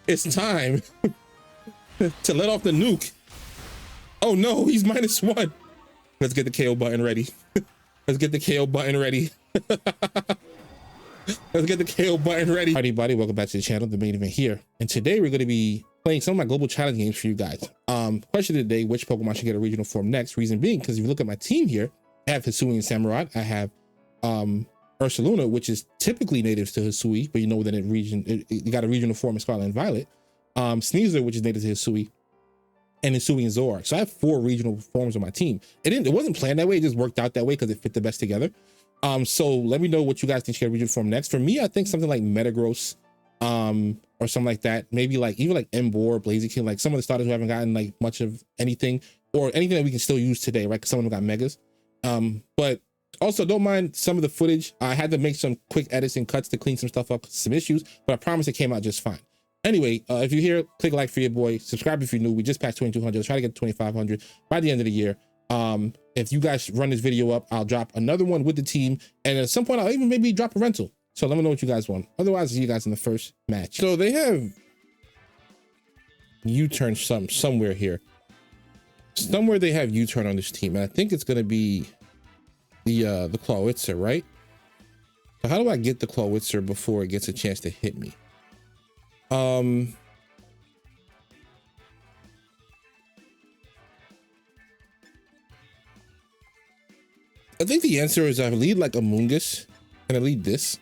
It's time to let off the nuke. Oh no, he's -1. Let's get the KO button ready. Let's get the KO button ready. Let's get the KO button ready. Howdy, buddy. Welcome back to the channel, the main event here. And today we're going to be playing some of my global challenge games for you guys. Question of the day, which Pokemon should get a regional form next? Reason being, because if you look at my team here, I have HISUIan and Samurott. I have Ursaluna, which is typically native to Hisui, but you know that it got a regional form in Scarlet and Violet. Sneasler, which is native to Hisui, and HISUIan Zoroark. So I have 4 regional forms on my team. It wasn't planned that way. It just worked out that way because it fit the best together. So let me know what you guys think should get a regional form next. For me, I think something like Metagross, or something like that. Maybe like even like Emboar, Blaziken, like some of the starters who haven't gotten like much of anything or anything that we can still use today, right? Because some of them got megas. But also don't mind some of the footage. I had to make some quick edits and cuts to clean some stuff up, some issues, but I promise it came out just fine. Anyway, if you're here, click like for your boy, subscribe if you're new. We just passed 2,200. Let's try to get to 2,500 by the end of the year. If you guys run this video up, I'll drop another one with the team, and at some point I'll even maybe drop a rental. So let me know what you guys want. Otherwise, I'll see you guys in the first match. So they have U-turn somewhere here. Somewhere they have U-turn on this team, and I think it's gonna be the Clawitzer, right? So how do I get the Clawitzer before it gets a chance to hit me? I think the answer is I lead like Amoonguss and I lead this.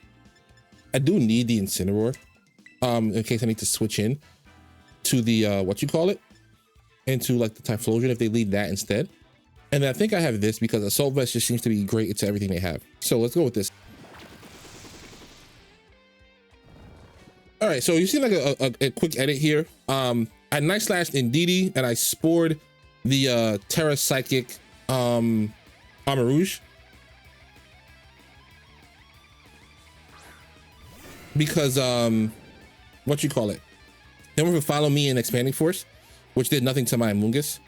I do need the Incineroar in case I need to switch in to the what you call it, into like the Typhlosion if they lead that instead. And I think I have this because Assault Vest just seems to be great into everything they have. So let's go with this. All right, so you see like a quick edit here. I Night Slashed Indeedee and I spored the Terra Psychic Armarouge. Because what you call it, they were to follow me in Expanding Force, which did nothing to my Amoonguss.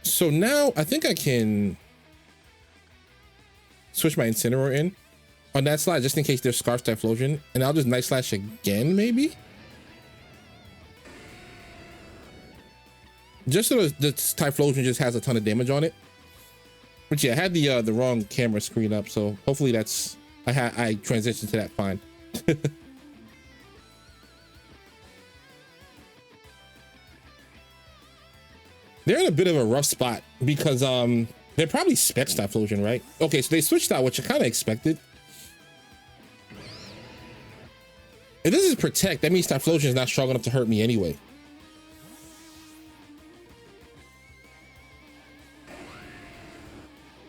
So now I think I can switch my Incineroar in on that slide just in case there's Scarf Typhlosion, and I'll just Night Slash again maybe, just so the Typhlosion just has a ton of damage on it. But yeah, I had the wrong camera screen up, so hopefully that's I transitioned to that fine. They're in a bit of a rough spot because they're probably Specs Typhlosion, right? Okay, so they switched out, which I kind of expected. If this is Protect, that means Typhlosion is not strong enough to hurt me anyway.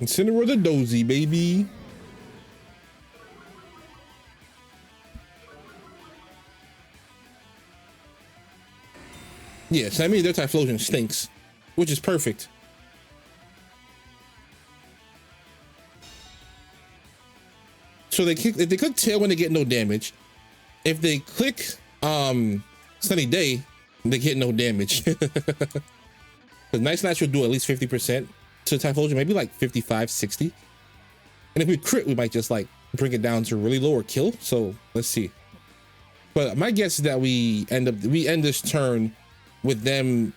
Incineroar the Dozy, baby. Yes, I mean their Typhlosion stinks, which is perfect. So if they click Tailwind, they get no damage. If they click Sunny Day, they get no damage. The Night Slash will do at least 50% to Typhlosion, maybe like 55, 60. And if we crit, we might just like bring it down to really low or kill. So let's see. But my guess is that we end this turn with them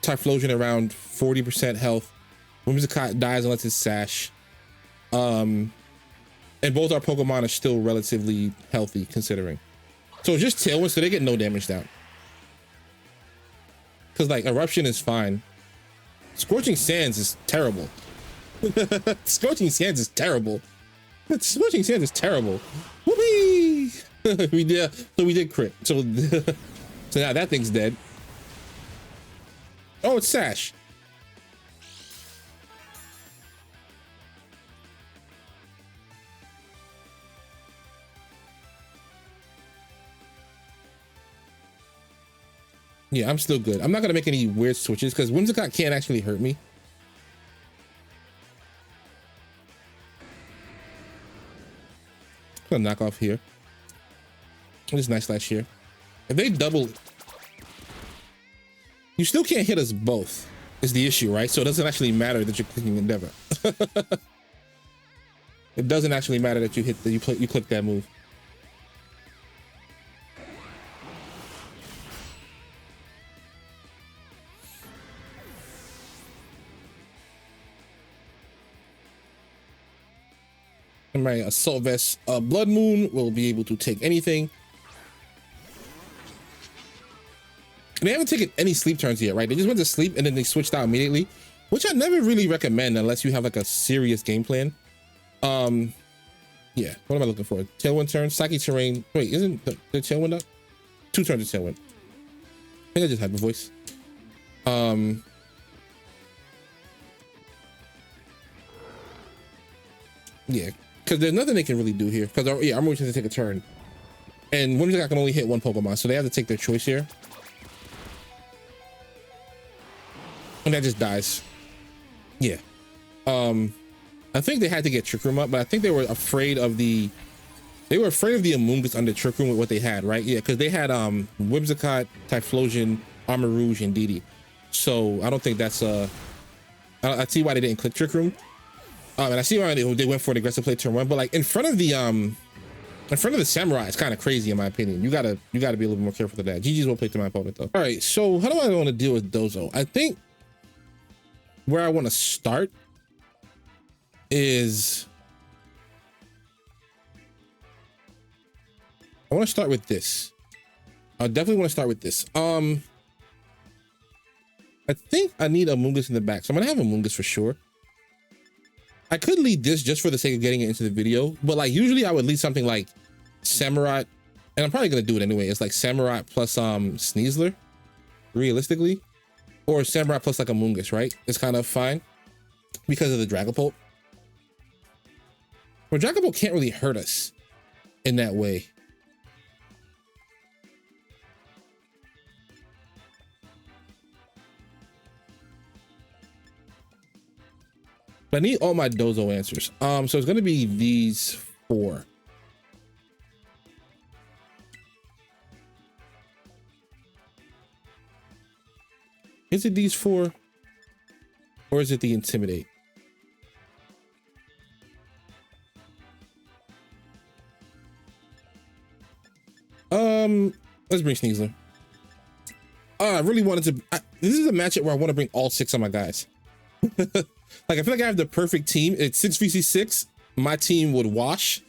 Typhlosion around 40% health. Whimsicott dies unless it's Sash. And both our Pokemon are still relatively healthy considering. So it's just Tailwind, so they get no damage down. Because like Eruption is fine. Scorching Sands is terrible. Scorching Sands is terrible. Scorching Sands is terrible. Whoopee! So we did crit. So now that thing's dead. Oh, it's Sash. Yeah, I'm still good. I'm not gonna make any weird switches because Whimsicott can't actually hurt me. I'm gonna knock off here. This Night Slash here. If they double, you still can't hit us both. Is the issue, right? So it doesn't actually matter that you're clicking Endeavor. It doesn't actually matter that you hit you click that move. my Assault Vest Blood Moon will be able to take anything. And they haven't taken any sleep turns yet, right? They just went to sleep and then they switched out immediately, which I never really recommend unless you have like a serious game plan. Yeah, what am I looking for? Tailwind turn, Psychic Terrain. Wait, isn't the Tailwind up? 2 turns of Tailwind. I think I just had the voice. Yeah, because there's nothing they can really do here. Because yeah, I'm going to take a turn. And Whimsicott can only hit one Pokemon, so they have to take their choice here. And that just dies. Yeah. I think they had to get Trick Room up, but I think they were afraid of the Amoonguss under Trick Room with what they had, right? Yeah, because they had Whimsicott, Typhlosion, Armor Rouge, and Didi. So I don't think that's I see why they didn't click Trick Room. And I see why they went for an aggressive play turn 1, but like in front of the Samurai, it's kind of crazy in my opinion. You gotta be a little bit more careful with that. GG's well played to my opponent though. All right, so how do I want to deal with Dozo? I think where I want to start is I want to start with this. I definitely want to start with this. I think I need a Amoonguss in the back, so I'm gonna have a Amoonguss for sure. I could lead this just for the sake of getting it into the video, but like usually I would lead something like Samurott, and I'm probably gonna do it anyway. It's like Samurott plus Sneasler, realistically, or Samurott plus like a Amoonguss, right? It's kind of fine because of the Dragapult. But Dragapult can't really hurt us in that way. But I need all my Dozo answers. So it's gonna be these 4. Is it these 4? Or is it the Intimidate? Let's bring Sneasler. I really wanted to. This is a matchup where I want to bring all 6 of my guys. Like, I feel like I have the perfect team. It's 6 vs 6. My team would wash,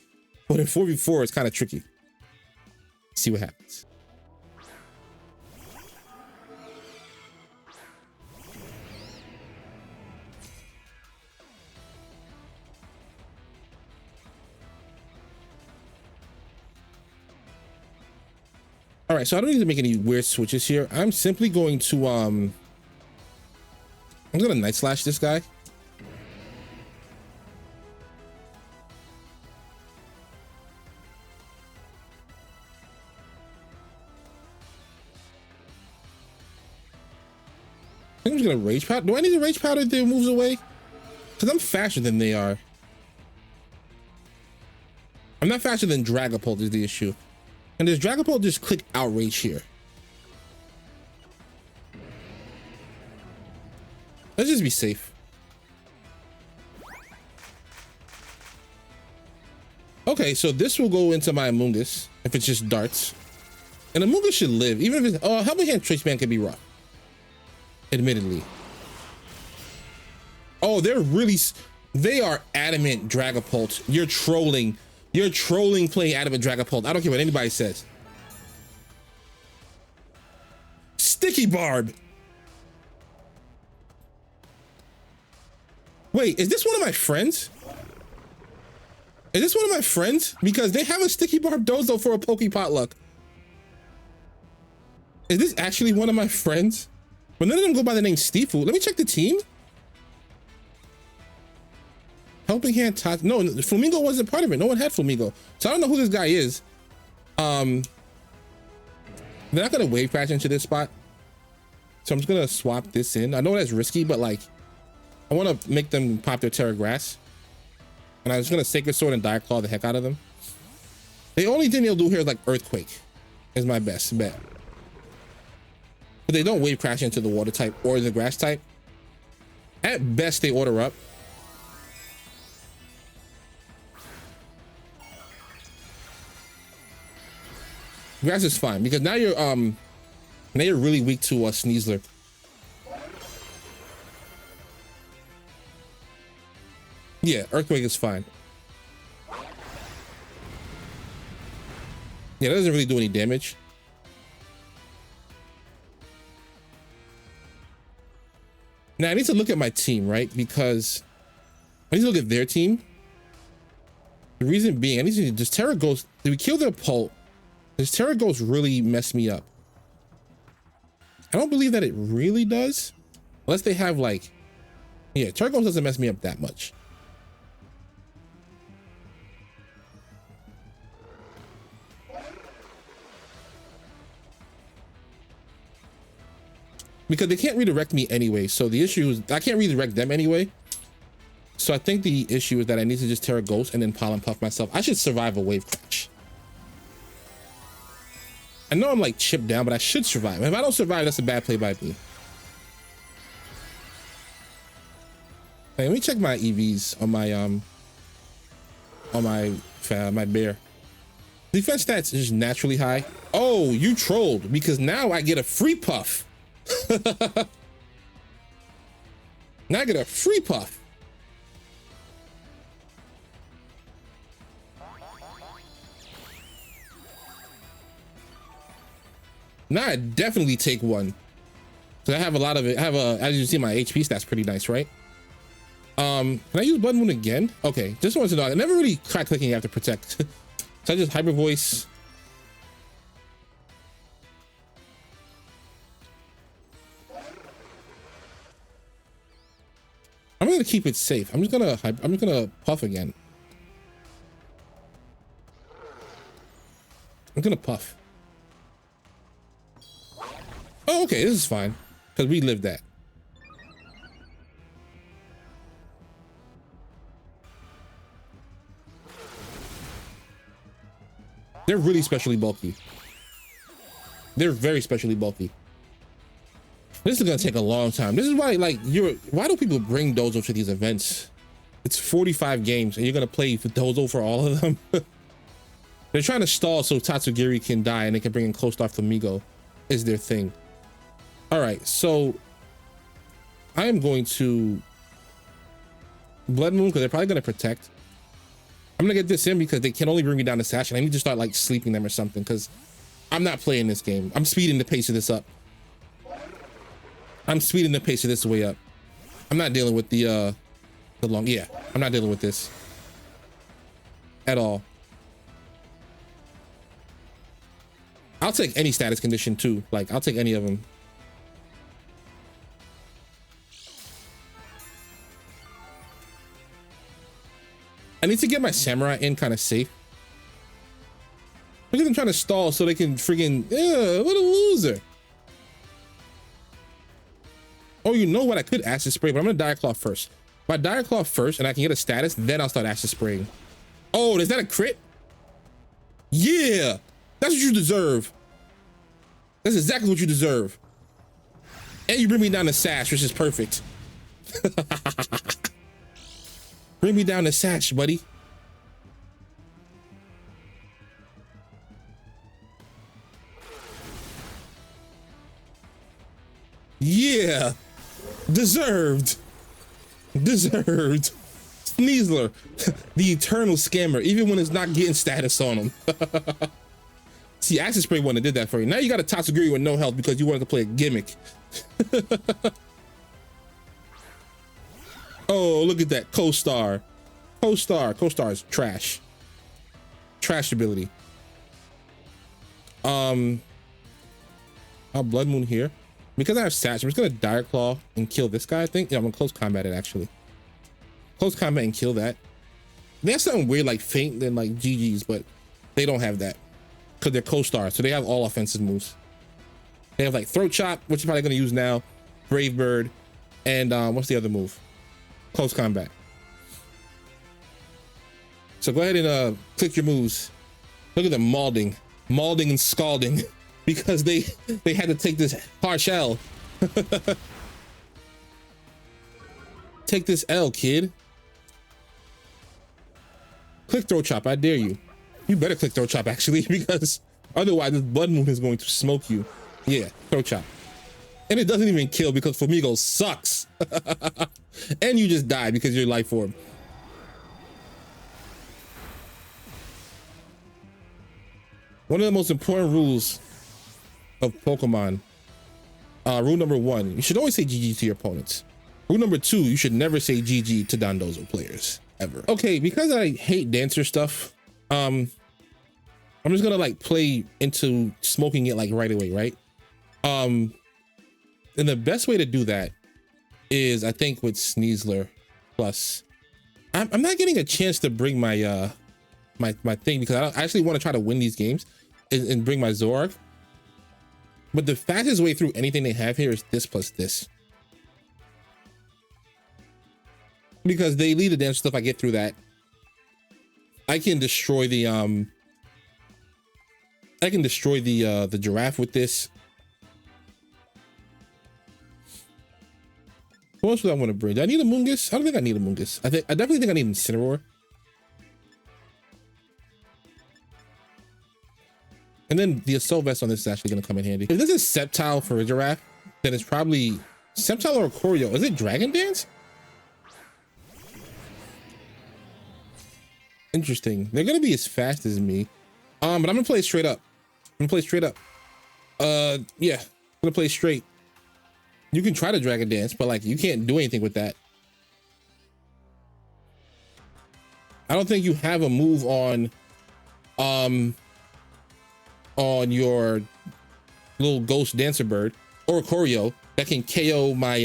but in 4v4, it's kind of tricky. See what happens. All right, so I don't need to make any weird switches here. I'm simply going to I'm gonna Night Slash this guy. I think I'm just gonna Rage Powder. Do I need a Rage Powder if it moves away? Because I'm faster than they are. I'm not faster than Dragapult is the issue. And does Dragapult just click Outrage here? Let's just be safe. Okay, so this will go into my Amoonguss if it's just darts. And Amoonguss should live, even if it's... Oh, Helping Hand Trace Man can be rough. Admittedly. Oh, they're really... They are adamant Dragapult. You're trolling. You're trolling playing adamant Dragapult. I don't care what anybody says. Sticky Barb. Wait, is this one of my friends? Is this one of my friends? Because they have a Sticky Barb Dozo for a Poke Potluck. Is this actually one of my friends? But none of them go by the name Steefu. Let me check the team. Helping Hand Tatsu. No, Flamingo wasn't part of it. No one had Flamingo. So I don't know who this guy is. They're not gonna wave crash into this spot. So I'm just gonna swap this in. I know that's risky, but like, I want to make them pop their Terra Grass. And I'm just gonna Sacred Sword and Dire Claw the heck out of them. The only thing they'll do here is like Earthquake is my best bet. But they don't wave crash into the water type or the grass type. At best, they order up. Grass is fine because now you're really weak to Sneasler. Yeah, Earthquake is fine. Yeah, that doesn't really do any damage. Now I need to look at my team, right? Because I need to look at their team. The reason being, I need to just Terra Ghost. Did we kill their Pult? Does Terra Ghost really mess me up? I don't believe that it really does. Unless they have like, yeah, Terra Ghost doesn't mess me up that much. Because they can't redirect me anyway. So the issue is I can't redirect them anyway. So I think the issue is that I need to just Terra Ghost and then Pollen Puff myself. I should survive a wave crash. I know I'm like chipped down, but I should survive. If I don't survive, that's a bad play by me. Hey, let me check my EVs on my bear. Defense stats is just naturally high. Oh, you trolled because now I get a free puff. Now I get a free puff. Now I definitely take one. So I have a lot of it. I have a, as you can see, my HP stats pretty nice, right? Can I use Blood Moon again? Okay, just wanted to know. I never really tried clicking after protect. So I just hyper voice. I'm gonna keep it safe. I'm just gonna puff again. I'm gonna puff. Oh, okay, this is fine because we lived that. They're really specially bulky. They're very specially bulky. This is gonna take a long time. This is why, like, why do people bring Dozo to these events? It's 45 games and you're gonna play for Dozo for all of them. They're trying to stall so Tatsugiri can die and they can bring in Close Star Flamigo is their thing. All right, so I am going to Blood Moon because they're probably gonna protect. I'm gonna get this in because they can only bring me down to Sash and I need to start like sleeping them or something because I'm not playing this game. I'm speeding the pace of this up. I'm speeding the pace of this way up. I'm not dealing with the long, yeah, I'm not dealing with this at all. I'll take any status condition too. Like, I'll take any of them. I need to get my Samurott in kind of safe. Look at them trying to stall so they can freaking, what a loser. Oh, you know what? I could Acid Spray, but I'm gonna Dire Claw first. If I Dire Claw first and I can get a status, then I'll start Acid Spraying. Oh, is that a crit? Yeah, that's what you deserve. That's exactly what you deserve. And you bring me down to Sash, which is perfect. Bring me down to Sash, buddy. Yeah. Deserved. Deserved. Sneasler, the eternal scammer, even when it's not getting status on him. See, Acid Spray one that did that for you. Now you got a Tatsugiri with no health because you wanted to play a Gimmick. Oh, look at that. Co-star. Co-star. Co-star is trash. Trash ability. I'll Blood Moon here. Because I have Satch, I'm just gonna Dire Claw and kill this guy, I think. Yeah, I'm gonna close combat it actually. Close combat and kill that. They have something weird like Feint than like GG's, but they don't have that. Because they're co-star, so they have all offensive moves. They have like Throat Chop, which you're probably gonna use now, Brave Bird, and what's the other move? Close combat. So go ahead and click your moves. Look at them mauling and scalding because they had to take this harsh L. Take this L, kid. Click Throat Chop, I dare you. You better click Throat Chop actually, because otherwise this Blood Moon is going to smoke you. Yeah, Throat Chop. And it doesn't even kill because Flamigo sucks. And you just die because you're life orb. One of the most important rules of Pokemon. Rule number 1, you should always say GG to your opponents. Rule number 2, you should never say GG to Dondozo players, ever. Okay, because I hate dancer stuff, I'm just gonna like play into smoking it like right away, right? And the best way to do that is, I think, with Sneasler plus. I'm not getting a chance to bring my my thing because I actually want to try to win these games and bring my Zoroark. But the fastest way through anything they have here is this plus this. Because they lead the dance stuff, I get through that. I can destroy the the giraffe with this. What else would I want to bring? Do I need a Mungus? I don't think I need a Mungus. I definitely think I need an Incineroar. And then the Assault Vest on this is actually going to come in handy. If this is Sceptile for a giraffe, then it's probably Sceptile or Choreo. Is it Dragon Dance? Interesting. They're going to be as fast as me. But I'm going to play straight up. I'm going to play straight up. Yeah, I'm going to play straight. You can try to Dragon Dance, but like you can't do anything with that. I don't think you have a move on your little ghost dancer bird or Choreo that can KO my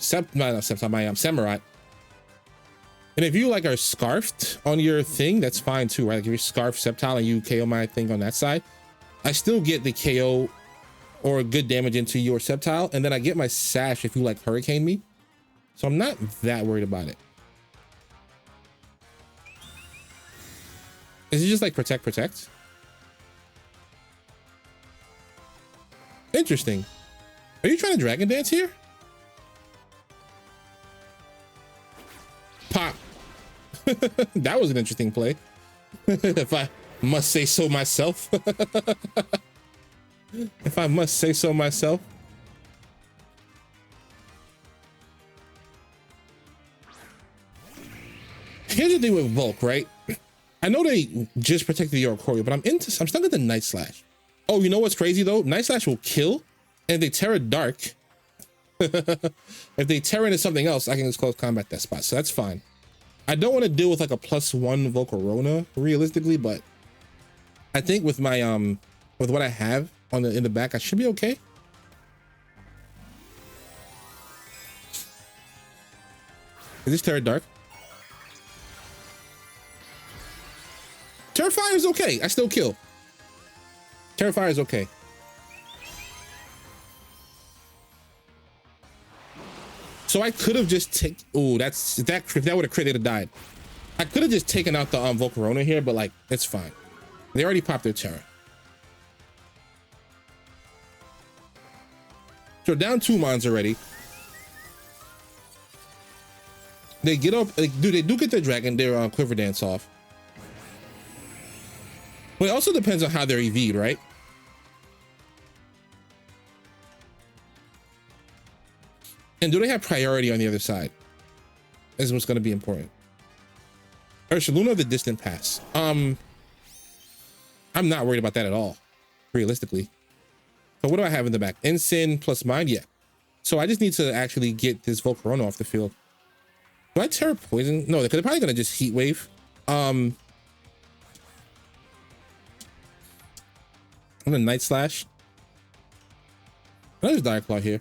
Samurott. And if you like are scarfed on your thing, that's fine too, right? Like if you're scarfed Sceptile and you KO my thing on that side, I still get the KO or good damage into your Sceptile, and then I get my Sash if you like Hurricane me. So I'm not that worried about it. Is it just like protect? Interesting. Are you trying to Dragon Dance here? Pop. That was an interesting play. If I must say so myself. If I must say so myself. Here's the thing with Volk, right? I know they just protected your Choreo, but I'm stuck at the Night Slash. Oh, you know what's crazy though? Night Slash will kill, and if they Terra Dark, if they Terra into something else, I can just close combat that spot. So that's fine. I don't want to deal with like a +1 Volcarona realistically, but I think with my with what I have on in the back, I should be okay. Is this Terra Dark? Terrifier is okay. I still kill. Terrifier is okay. So I could have just taken. Oh, if that would have crit, they'd have died. I could have just taken out the Volcarona here, but like it's fine. They already popped their Terra. So down 2 mons already. They get up. They do get their Quiver Dance off. But it also depends on how they're EV'd, right? And do they have priority on the other side? Is what's going to be important. Ursaluna, the distant pass. I'm not worried about that at all, realistically. So what do I have in the back? Ensign plus mine, yeah. So I just need to actually get this Volcarona off the field. Do I Terra Poison? No, they're probably going to just Heat Wave. I'm gonna Night Slash. There's Dire Claw here.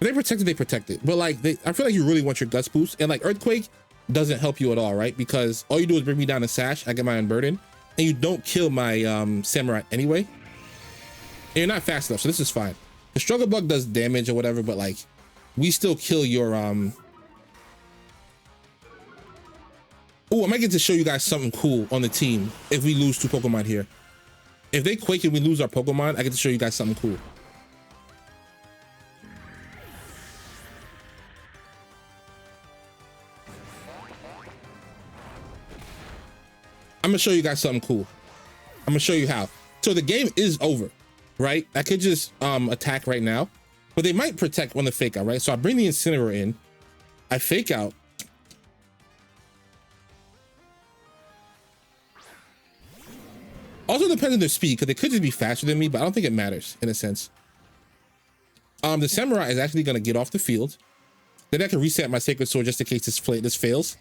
If they protect it. But like I feel like you really want your Guts boost, and like Earthquake doesn't help you at all, right? Because all you do is bring me down a Sash, I get my Unburden, and you don't kill my Samurott anyway. And you're not fast enough, so this is fine. The Struggle Bug does damage or whatever, but like we still kill your Oh, I might get to show you guys something cool on the team if we lose 2 Pokemon here. If they Quake and we lose our Pokemon, I get to show you guys something cool. I'm gonna show you guys something cool. I'm gonna show you how. So the game is over, right? I could just attack right now, but they might protect on the Fake Out, right? So I bring the Incineroar in, I Fake Out, Also depends on their speed, because they could just be faster than me, but I don't think it matters in a sense. The Samurott is actually going to get off the field. Then I can reset my Sacred Sword just in case this fails.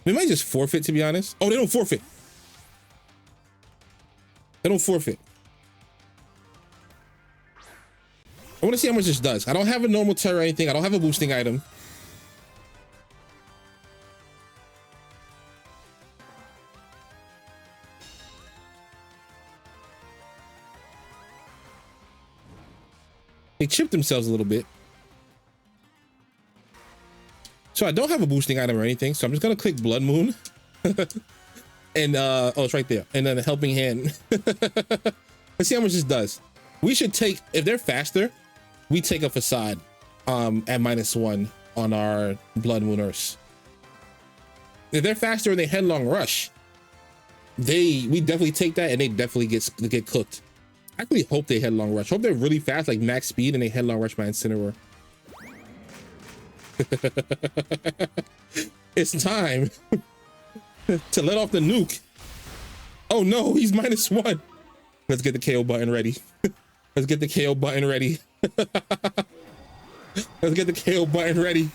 They might just forfeit, to be honest. Oh, they don't forfeit. They don't forfeit. I want to see how much this does. I don't have a normal terror or anything. I don't have a boosting item. They chipped themselves a little bit. So I don't have a boosting item or anything. So I'm just going to click Blood Moon. And, oh, it's right there. And then a Helping Hand. Let's see how much this does. We should take, if they're faster, we take a Facade at -1 on our Blood Moon Urse. If they're faster and they Headlong Rush, we definitely take that, and they definitely get cooked. I really hope they Headlong Rush. Hope they're really fast, like max speed, and they Headlong Rush my Incineroar. It's time to let off the nuke. Oh no, he's -1. Let's get the KO button ready. Let's get the KO button ready. Let's get the KO button ready.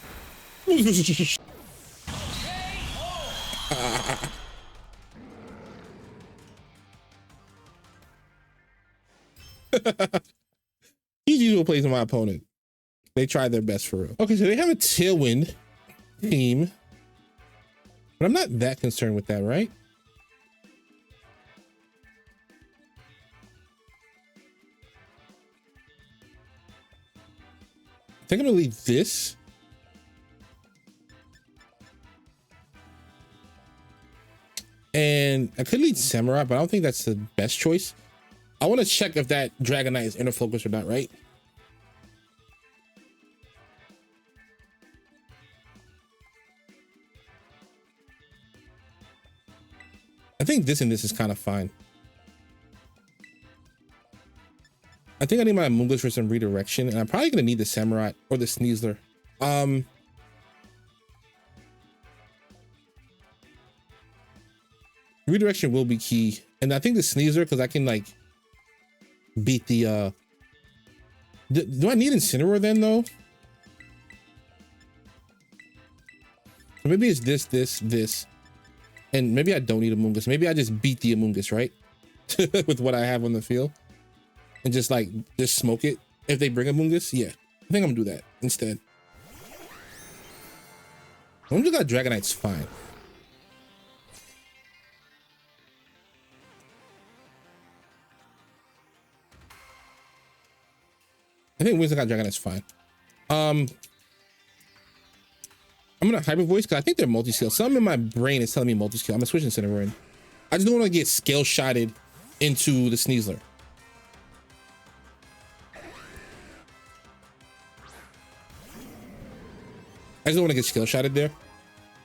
He's usually plays my opponent. They tried their best for real. Okay, so they have a Tailwind team, but I'm not that concerned with that, right? I think I'm gonna leave this. And I could lead Samurott, but I don't think that's the best choice. I want to check if that Dragonite is inner focus or not, right? I think this and this is kind of fine. I think I need my Amoonguss for some redirection, and I'm probably gonna need the Samurott or the Sneasler. Redirection will be key, and I think the Sneasler, because I can like beat the do I need Incineroar then though? Or maybe it's this, and maybe I don't need Amoonguss. Maybe I just beat the Amoonguss, right? With what I have on the field, and just smoke it. If they bring Amoonguss, yeah, I think I'm gonna do that instead. I'm just got Dragonite's fine. I think Winston got Dragonite's fine. I'm gonna Hyper Voice because I think they're multi-skill. Something in my brain is telling me multi-skill. I'm gonna switch Incineroar in. I just don't want to get scale shotted into the Sneasler. I just don't want to get scale shotted there.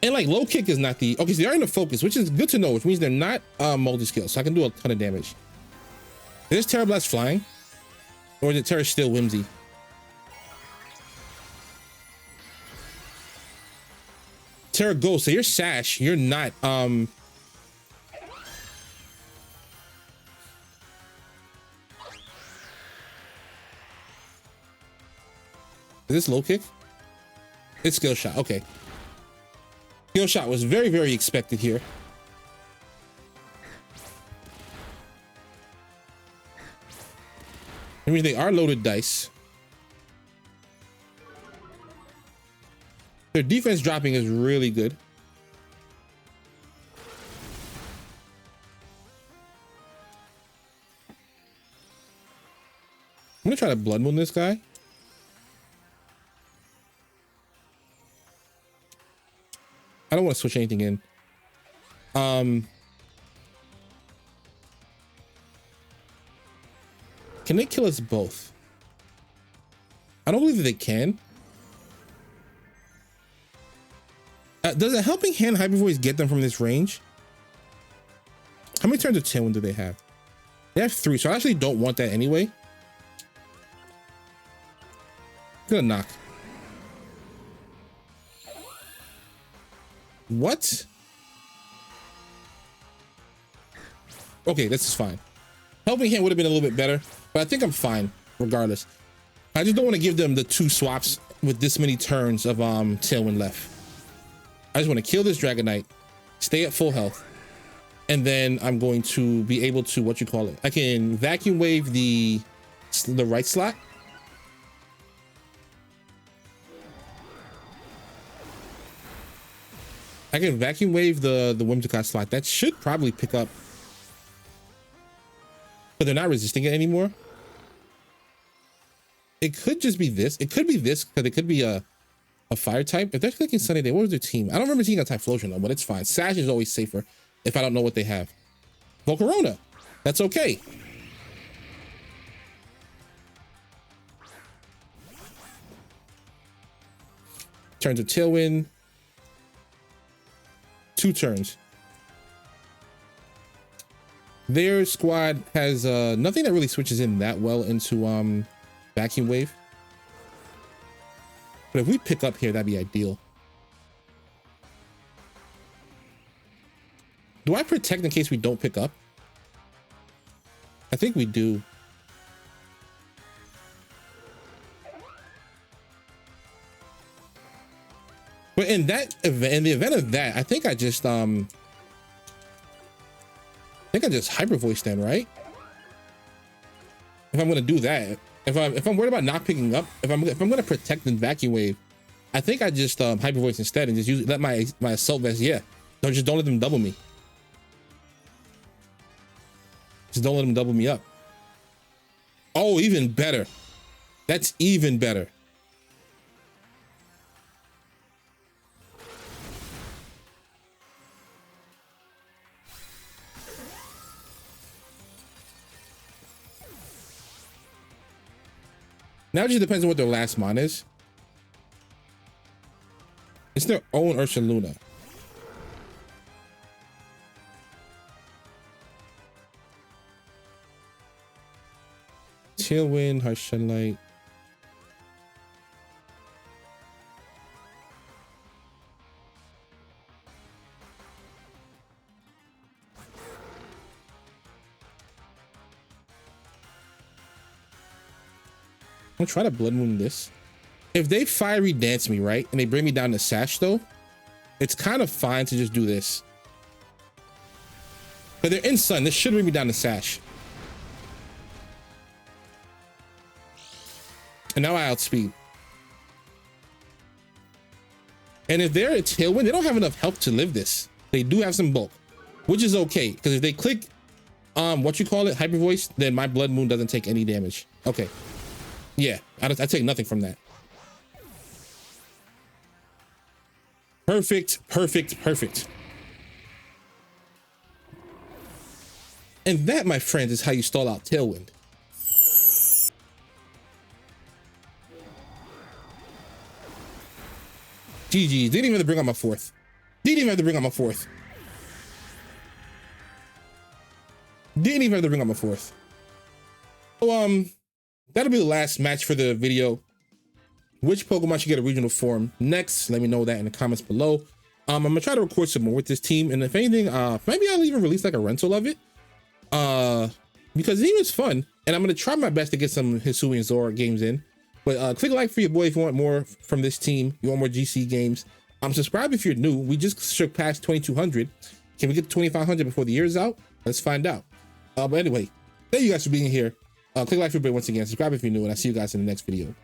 And like low kick is not the okay, so they are in the focus, which is good to know, which means they're not multi-skill, so I can do a ton of damage. Is Terra Blast flying? Or is it Terra still Whimsy? Terra Ghost, so you're Sash, you're not is this low kick? It's skill shot, okay. Skill shot was very, very expected here. I mean, they are loaded dice. Their defense dropping is really good. I'm gonna try to Blood Moon this guy. I don't want to switch anything in. Can they kill us both? I don't believe that they can. Does a Helping Hand Hyper Voice get them from this range? How many turns of Tailwind do they have? They have 3, so I actually don't want that anyway. I'm gonna knock. What? Okay, this is fine. Helping Hand would have been a little bit better, but I think I'm fine regardless. I just don't want to give them the 2 swaps with this many turns of Tailwind left. I just want to kill this Dragonite, stay at full health, and then I'm going to be able to, what you call it, I can vacuum wave the right slot. I can vacuum wave the Whimsicott slot. That should probably pick up, but they're not resisting it anymore. It could just be this. It could be this because it could be a fire type. If they're clicking Sunny Day, what was their team? I don't remember seeing a Typhlosion though, but it's fine. Sash is always safer if I don't know what they have. Volcarona, that's okay. Turns of Tailwind. 2 turns. Their squad has nothing that really switches in that well into vacuum wave. But if we pick up here, that'd be ideal. Do I protect in case we don't pick up? I think we do. But in that event, in the event of that, I think I just hyper voice then, right? If I'm gonna do that, if I'm worried about not picking up, if I'm gonna protect and vacuum wave, I think I just hyper voice instead and just let my assault vest. Yeah, don't let them double me. Just don't let them double me up. Oh, even better. That's even better. Now it just depends on what their last mon is. It's their own Ursaluna. Tailwind, Harsh Sunlight. I'm gonna try to Blood Moon this. If they Fiery Dance me, right, and they bring me down to Sash though, it's kind of fine to just do this. But they're in Sun. This should bring me down to Sash. And now I outspeed. And if they're a Tailwind, they don't have enough health to live this. They do have some bulk, which is okay. Because if they click what you call it, Hyper Voice, then my Blood Moon doesn't take any damage. Okay. Yeah, I take nothing from that. Perfect, perfect, perfect. And that, my friends, is how you stall out Tailwind. GG. Didn't even have to bring out my 4th. Didn't even have to bring out my 4th. Didn't even have to bring out my 4th. So, that'll be the last match for the video. Which Pokemon should get a regional form next? Let me know that in the comments below. I'm gonna try to record some more with this team, and if anything, maybe I'll even release like a rental of it. Because the team is fun, and I'm gonna try my best to get some HISUIAN Zora games in. But click like for your boy if you want more from this team. You want more GC games. Subscribe if you're new. We just shook past 2,200. Can we get to 2,500 before the year is out? Let's find out. But anyway, thank you guys for being here. Click like for your boy once again. Subscribe if you're new, and I'll see you guys in the next video.